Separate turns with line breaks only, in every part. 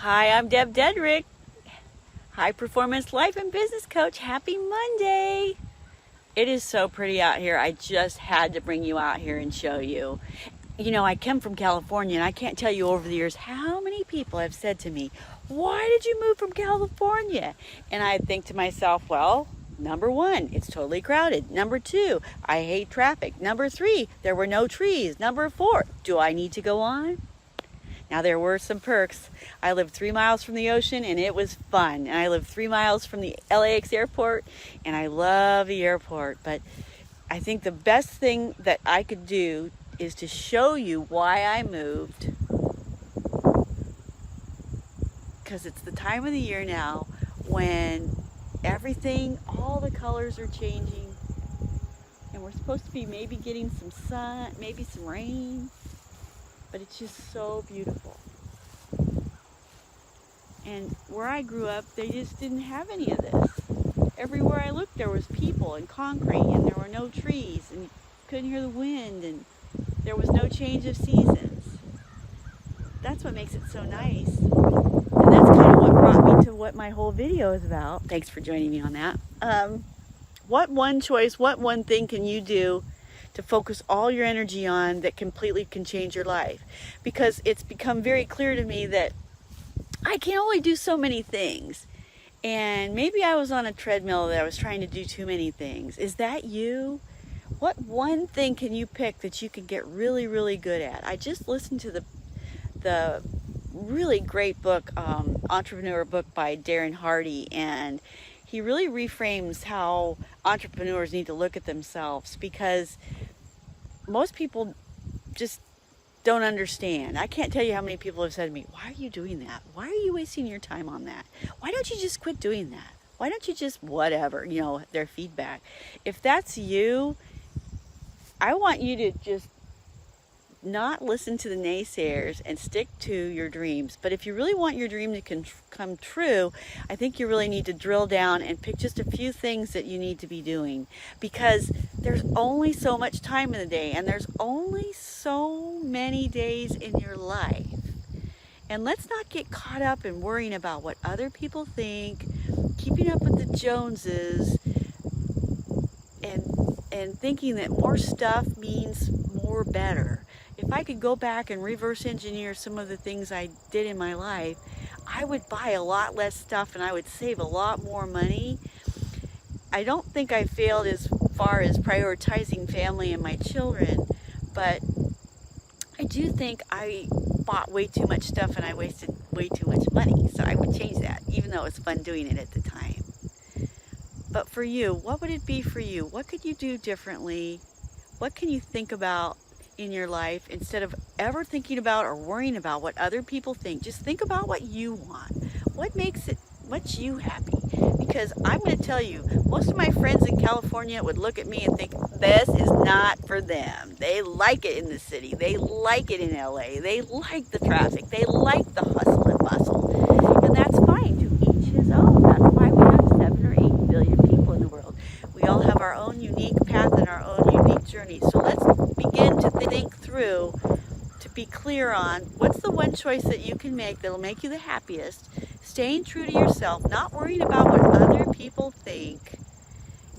Hi, I'm DebDedrick, high performance life and business coach. Happy Monday. It is so pretty out here. I just had to bring you out here and show you. You know, I come from California, and I can't tell you over the years how many people have said to me, why did you move from California? And I think to myself, well, number one, it's totally crowded. Number two, I hate traffic. Number three, there were no trees. Number four, do I need to go on? Now, there were some perks. I lived 3 miles from the ocean, and it was fun. And I lived 3 miles from the LAX airport, and I love the airport. But I think the best thing that I could do is to show you why I moved. Because it's the time of the year now when everything, all the colors are changing. And we're supposed to be maybe getting some sun, maybe some rain. But it's just so beautiful. And where I grew up, they just didn't have any of this. Everywhere I looked, there was people and concrete, and there were no trees, and you couldn't hear the wind, and there was no change of seasons. That's what makes it so nice. And that's kind of what brought me to what my whole video is about. Thanks for joining me on that. What one choice, what one thing can you do to focus all your energy on that completely can change your life? Because it's become very clear to me that I can only do so many things. And maybe I was on a treadmill that I was trying to do too many things. Is that you? What one thing can you pick that you can get really, really good at? I just listened to the really great book, entrepreneur book by Darren Hardy, and he really reframes how entrepreneurs need to look at themselves, because most people just don't understand. I can't tell you how many people have said to me, why are you doing that? Why are you wasting your time on that? Why don't you just quit doing that? Why don't you just whatever, their feedback. If that's you, I want you to just not listen to the naysayers and stick to your dreams. But if you really want your dream to come true, I think you really need to drill down and pick just a few things that you need to be doing, because there's only so much time in the day, and there's only so many days in your life. And let's not get caught up in worrying about what other people think, keeping up with the Joneses, and thinking that more stuff means more better. If I could go back and reverse engineer some of the things I did in my life, I would buy a lot less stuff and I would save a lot more money. I don't think I failed as far as prioritizing family and my children, but I do think I bought way too much stuff and I wasted way too much money. So I would change that, even though it was fun doing it at the time. But for you, what would it be for you? What could you do differently? What can you think about in your life instead of ever thinking about or worrying about what other people think? Just think about what you want. What's you happy? Because I'm going to tell you, most of my friends in California would look at me and think, this is not for them. They like it in the city. They like it in LA. They like the traffic. They like the hustle and bustle. And that's fine. To each his own. That's why we have 7 or 8 billion people in the world. We all have our own unique path and our own unique journey. So let's begin to think through, to be clear on what's the one choice that you can make that'll make you the happiest, staying true to yourself, not worrying about what other people think.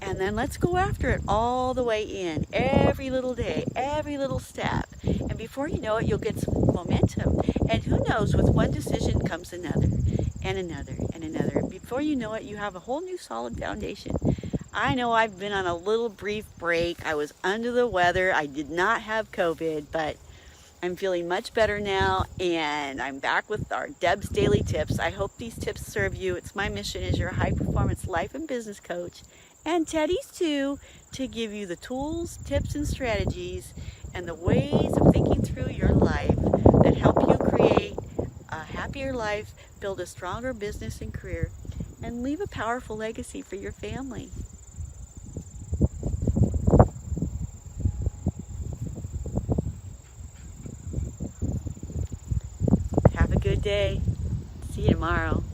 And then let's go after it all the way in, every little day, every little step. And before you know it, you'll get some momentum. And who knows, with one decision comes another, and another, and another. And before you know it, you have a whole new solid foundation. I know I've been on a little brief break. I was under the weather. I did not have COVID, but I'm feeling much better now, and I'm back with our Deb's Daily Tips. I hope these tips serve you. It's my mission as your high-performance life and business coach, and Teddy's too, to give you the tools, tips, and strategies, and the ways of thinking through your life that help you create a happier life, build a stronger business and career, and leave a powerful legacy for your family. Have a good day. See you tomorrow.